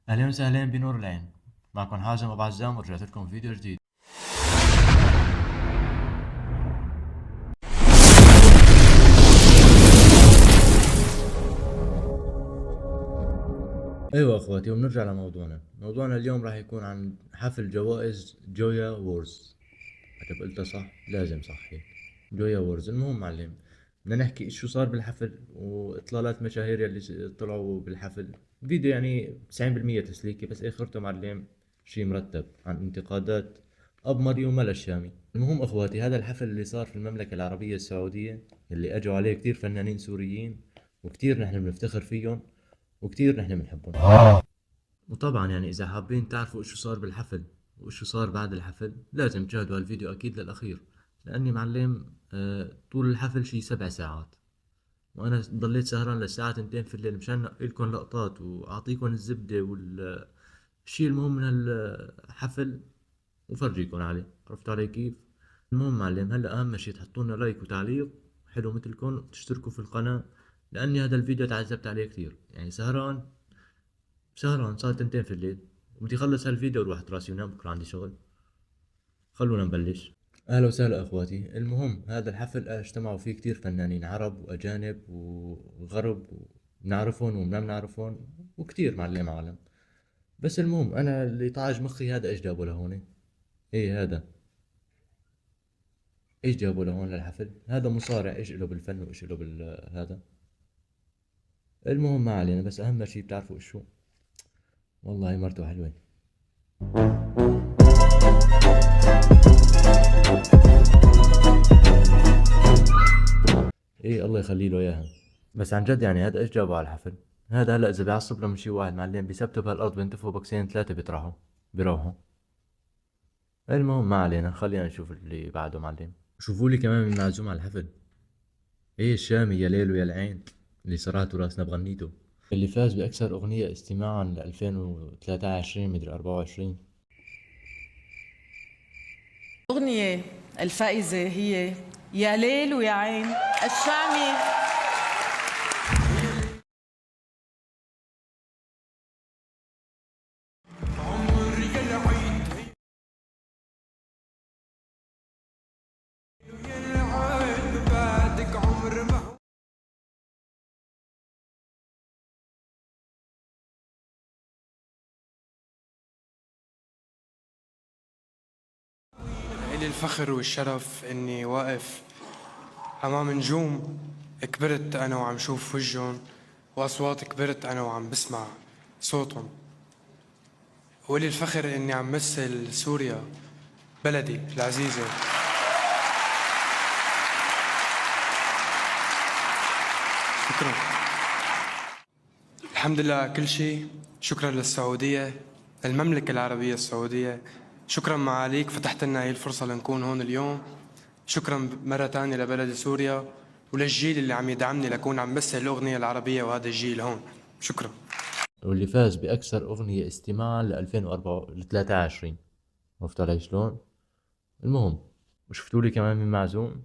اهلا وسهلا بنور العين. معكم حازم ابو عزام ورجعت لكم فيديو جديد. ايوه اخواتي، وبنرجع موضوعنا اليوم راح يكون عن حفل جوائز جويا وورز. عجب قلتها صح؟ لازم صح هيك. جويا وورز. المهم معلم، بدنا نحكي شو صار بالحفل واطلالات مشاهير اللي طلعوا بالحفل. فيديو يعني 90% تسليكي، بس اخرته معلم شي مرتب عن انتقادات اب ماريو وملا الشامي. المهم اخواتي، هذا الحفل اللي صار في المملكة العربية السعودية اللي اجوا عليه كتير فنانين سوريين، وكتير نحن بنفتخر فيهم وكتير نحن بنحبهم. وطبعا يعني اذا حابين تعرفوا شو صار بالحفل وشو صار بعد الحفل، لازم تشاهدوا هالفيديو اكيد للاخير، لاني معلم طول الحفل شي 7 ساعات، وانا ضليت سهران للساعة 2 في الليل مشان انقي لكم لقطات واعطيكم الزبدة والشي المهم من هالحفل وفرجيكم عليه. عرفتوا علي كيف؟ المهم معلم، هلا اهم شي تحطوا لنا لايك وتعليق حلو مثلكم، تشتركوا في القناة، لاني هذا الفيديو تعذبت عليه كثير. يعني سهران صار 2 في الليل، وبدي اخلص هالفيديو واروح راسي ونام، بكره عندي شغل. خلونا نبلش. اهلا وسهلا اخواتي. المهم هذا الحفل اجتمعوا فيه كتير فنانين عرب واجانب وغرب، بنعرفهم وما بنعرفهم، وكتير معلم عالم. بس المهم انا اللي طاج مخي، هذا ايش جابوا لهون؟ ايه هذا ايش جابوا لهون للحفل؟ هذا مصارع، ايش له بالفن وايش له بالهذا؟ المهم ما علينا، بس اهم شي بتعرفوا ايش شو؟ والله مرته حلوة. ايه الله يخلي له اياها. بس عن جد يعني هذا ايش جابه على الحفل؟ هذا هلا اذا بيعصب له من شي واحد معلم بيثبتوا بهالارض، بينتفوا بوكسين 3 بيروحوا. المهم ما علينا، خلينا نشوف اللي بعده معلم. شوفوا لي كمان من معزوم على الحفل. ايه الشامي يا ليل ويا العين اللي صراته راسنا بغنيته، اللي فاز باكثر اغنية استماعا ل 2023 مدري 24. الأغنية الفائزة هي يا ليل ويا عين الشامي. إلي الفخر والشرف إني واقف أمام نجوم كبرت أنا وعم شوف وجهن، وأصوات كبرت أنا وعم بسمع صوتهم. وإلي الفخر إني عم مثل سوريا بلدي العزيزة. شكرا. الحمد لله على كل شيء. شكرا للسعودية، المملكة العربية السعودية. شكرا معاليك، فتحت لنا هي الفرصة لنكون هون اليوم. شكرا مرة تانية لبلد سوريا وللجيل اللي عم يدعمني لكون عم مثل الأغنية العربية وهذا الجيل هون. شكرا. واللي فاز باكثر اغنية استماعا ل 2023. عرفتوا علي شلون؟ المهم، وشفتوا لي كمان من معزوم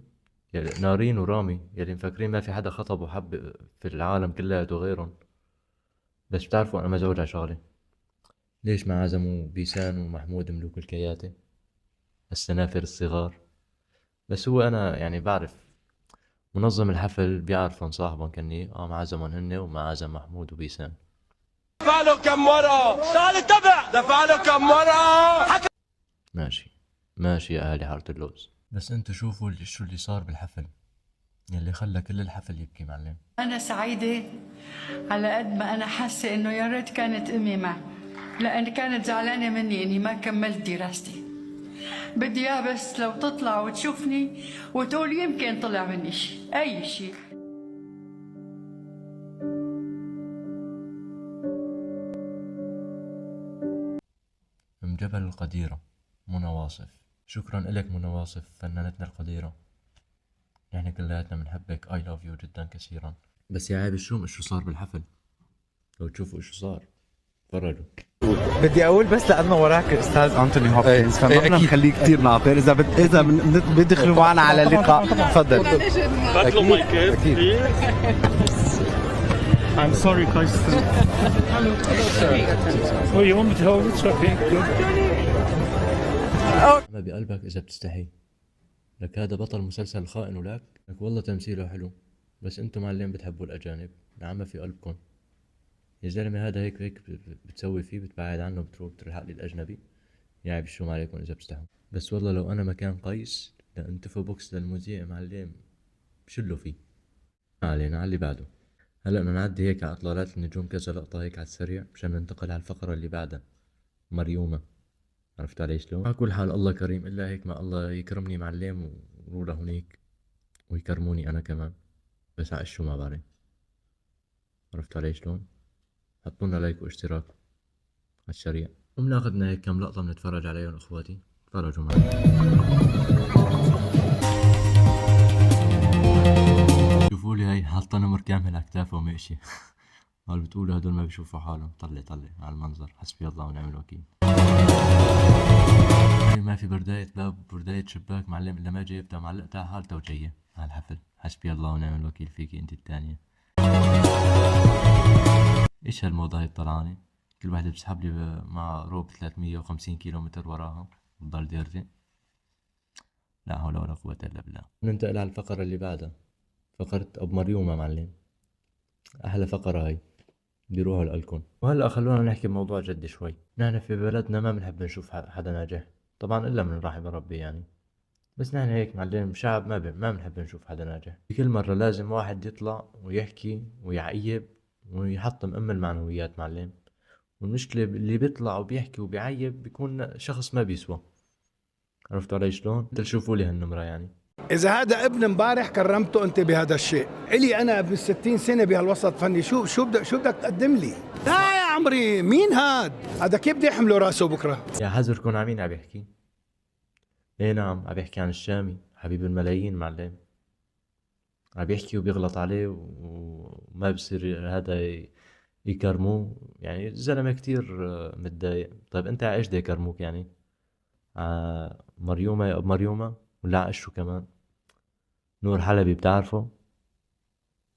نارين ورامي، يلي مفكرين ما في حدا خطب وحب في العالم كلياته غيرهم. بس بتعرفوا انا مزعوج على شغله، ليش ما عزموا بيسان ومحمود ملوك الكياتي، السنافر الصغار؟ بس هو انا يعني بعرف منظم الحفل بيعرفن صاحبهم كني ما عزمهم هن وما عزم محمود وبيسان. دفع له كم مرة، تعال اتبع، دفع له كم مرة. ماشي يا اهلي حارة اللوز. بس انتوا شوفوا شو اللي صار بالحفل، يلي خلى كل الحفل يبكي معلم. أنا سعيدة على قد ما أنا حاسة إنه يا ريت كانت أمي معي، لأن كانت زعلانة مني إني ما كملت دراستي. بدي إياها بس لو تطلع وتشوفني وتقول يمكن طلع مني شيء، أي شيء. من جبل القديرة منى واصف. شكرا لك منى واصف فنانتنا القديرة، نحن كلياتنا بنحبك. I love you جدا كثيرا. بس يا عيب الشوم شو صار بالحفل؟ لو تشوفوا شو صار تفرجوا. بدي اقول بس لانه وراك الاستاذ انتوني هوبكنز، فما بدنا نخليه كثير ناطر. اذا بدخلوا معنا على اللقاء تفضل. اكيد. I'm sorry guys. ما بقلبك إذا بتستحي لك هذا بطل مسلسل الخائن ولك والله تمثيله حلو، بس انتم معلم بتحبوا الأجانب. نعم ما في قلبكم يا زلمة، هذا هيك بتسوي فيه، بتبعد عنه، بتروح بتلحق للأجنبي. يعني بشو ما عليكم إذا بتستحوا. بس والله لو أنا مكان قيس لانتفوا بوكس للمذيع معلم بشلوا فيه. ما علينا على اللي بعده. هلا بدنا نعدي هيك على إطلالات النجوم، كذا لقطة هيك على السريع مشان ننتقل على الفقرة اللي بعدها. مريومة، عرفت علي شلون؟ على كل حال الله كريم، إلا هيك ما الله يكرمني معلم وروح لهونيك ويكرموني أنا كمان، بس عقشوا ما بعرف. عرفت علي شلون؟ حطولنا لايك واشتراك على السريع، ومناخدنا هيك كم لقطة بنتفرج عليهم اخواتي. تفرجوا معي. شوفوا لي هاي حاطة نمر كامل على كتافه وماشي. قال بتقولوا هدول ما بيشوفوا حالهم. طلع على المنظر، حسبي الله ونعم الوكيل. ما في برداية باب برداية شباك معلم الا ما جايبتها معلقتها على حالتها وجاية على الحفل. حسبي الله ونعم الوكيل فيكي انت الثانية. ايش هالموضة هاي الطلعانة؟ كل واحدة بتسحب لي مع روب 350 كيلومتر وراها وتضل ديرتي. لا حول ولا قوة الا بالله. ننتقل على الفقرة اللي بعدها، فقرة ابو مريومة معلم. احلى فقرة هاي، بيروحوا لألكم. وهلا خلونا نحكي بموضوع جدي شوي. نحن في بلدنا ما بنحب نشوف حدا ناجح، طبعا الا من رحم ربي يعني. بس نحن هيك معلم شعب ما بنحب نشوف حدا ناجح. بكل مرة لازم واحد يطلع ويحكي ويعيب ويحطم المعنويات معلم. والمشكلة اللي بيطلع وبيحكي وبيعيب بيكون شخص ما بيسوى. عرفتوا علي شلون؟ تشوفوا لي هالنمرة يعني. إذا هذا ابن امبارح كرمته أنت بهذا الشيء، إلي أنا ابن 60 سنة بهالوسط الفني، شو بدك تقدم لي؟ لا يا عمري، مين هذا كيف بده يحمله راسه بكرة؟ يا حذركم على مين عم يحكي؟ ايه نعم عم يحكي عن الشامي حبيب الملايين معلم. عم يحكي وبيغلط عليه وما بصير هذا يكرموه. يعني الزلمة كتير متضايق. طيب انت عايش دا يكرموك يعني؟ مريومة يا اب مريومة ولا عقشو كمان؟ نور حلبي بتعرفه؟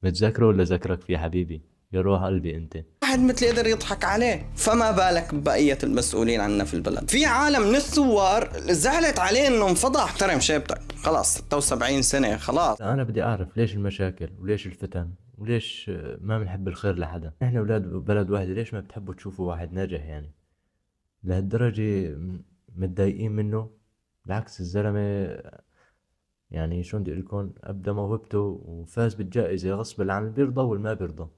متذكره ولا ذكرك فيه حبيبي؟ يا روح قلبي انت. واحد مثلي يقدر يضحك عليه، فما بالك ببقية المسؤولين عنا في البلد. في عالم من الثوار زعلت عليه انه انفضح. احترم شيبتك، خلاص 76 سنة خلاص. انا بدي اعرف ليش المشاكل وليش الفتن وليش ما بنحب الخير لحدا. احنا اولاد بلد واحد، ليش ما بتحبوا تشوفوا واحد ناجح يعني؟ لهالدرجة متضايقين منه؟ بالعكس الزلمة يعني شلون بدي اقولكن ابدى موهبته وفاز بالجائزة غصب عن اللي بيرضى والما بيرضى.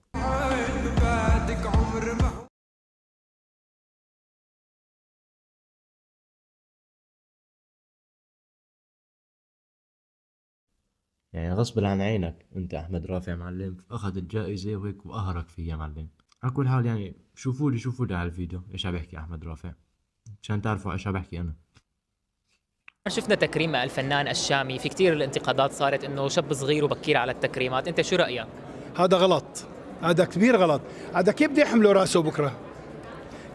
يعني غصب عن عينك انت احمد رافع معلم اخذ الجائزة وهيك وقهرك فيها معلم. على كل حال يعني شوفوا لي على الفيديو ايش عم بيحكي احمد رافع عشان تعرفوا ايش عم بحكي انا. شفنا تكريم الفنان الشامي، في كتير الانتقادات صارت انه شاب صغير وبكير على التكريمات، انت شو رأيك؟ هذا غلط، هذا كبير غلط. هذا كيف بده يحمله راسه بكرة؟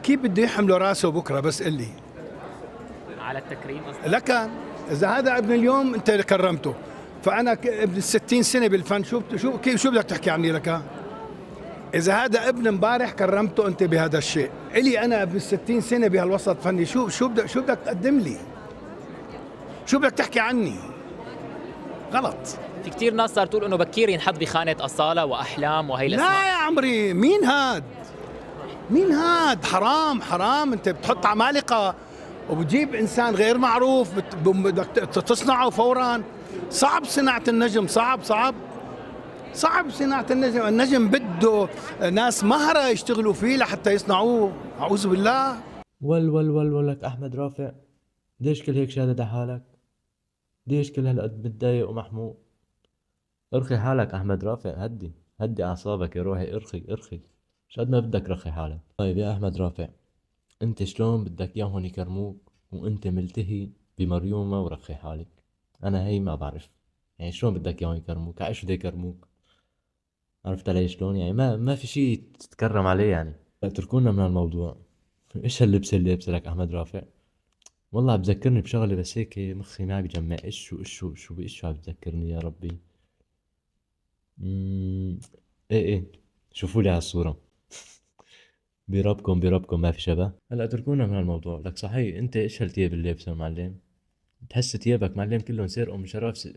كيف بده يحمله راسه بكرة؟ بس قل لي على التكريم قصدك؟ لك إذا هذا ابن اليوم أنت كرمته، فأنا ابن 60 سنة بالفن، شو بدك تحكي عني لك؟ إذا هذا ابن امبارح كرمته أنت بهذا الشيء، إلي أنا ابن 60 سنة بهالوسط الفني، شو بدك تقدم لي؟ شو بدك تحكي عني؟ غلط. في كتير ناس صار تقول انه بكير ينحط بخانة أصالة وأحلام وهي الأسماء. لا يا عمري، مين هاد؟ حرام انت بتحط عمالقة وبتجيب انسان غير معروف بدك تصنعه فورا. صعب صناعة النجم، صعب صناعة النجم بده ناس مهرة يشتغلوا فيه لحتى يصنعوه. أعوذ بالله. ولك احمد رافع ليش كل هيك شادد على حالك؟ ليش كل هالقد متضايق ومحموق؟ ارخي حالك احمد رافع، هدي اعصابك يا روحي، ارخي مش قد ما بدك رخي حالك. طيب يا احمد رافع، انت شلون بدك اياهم يكرموك وانت ملتهي بمريومة ورخي حالك؟ انا هي ما بعرف يعني شلون بدك اياهم يكرموك؟ عايش بده يكرموك؟ عرفت علي شلون؟ يعني ما في شيء تتكرم عليه يعني. اتركونا من الموضوع. ايش هاللبس اللي لابسه لك احمد رافع؟ والله بذكرني بشغله بس هيك مخي ما بيجمع. ايش شو عم بتذكرني يا ربي؟ ايه شوفوا لي على الصورة. بربكم ما في شبه. هلا اتركونا من هالموضوع. لك صحيح انت ايش هالتياب اللي لابسه معلم؟ تحس تيابك معلم كلهم سرقوا من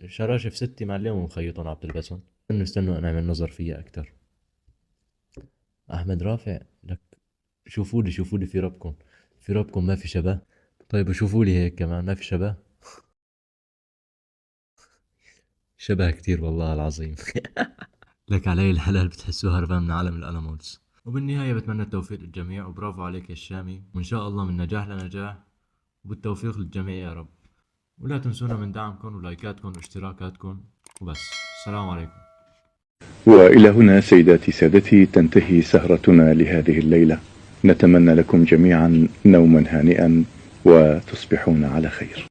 شراشف ستي معلم ومخيطون عم تلبسهم. استنوا انا اعمل نظر فيها اكثر. احمد رافع لك شوفوا لي في ربكم ما في شبه. طيب وشوفوا لي هيك كمان ما في شبه. شبه كتير والله العظيم. لك علي الحلال بتحسوه هربان من عالم الألمونس. وبالنهاية بتمنى التوفيق للجميع وبرافو عليك يا الشامي، وإن شاء الله من نجاح لنجاح وبالتوفيق للجميع يا رب. ولا تنسونا من دعمكم ولايكاتكم واشتراكاتكم وبس. السلام عليكم. وإلى هنا سيداتي سادتي تنتهي سهرتنا لهذه الليلة. نتمنى لكم جميعا نوما هانئا وتصبحون على خير.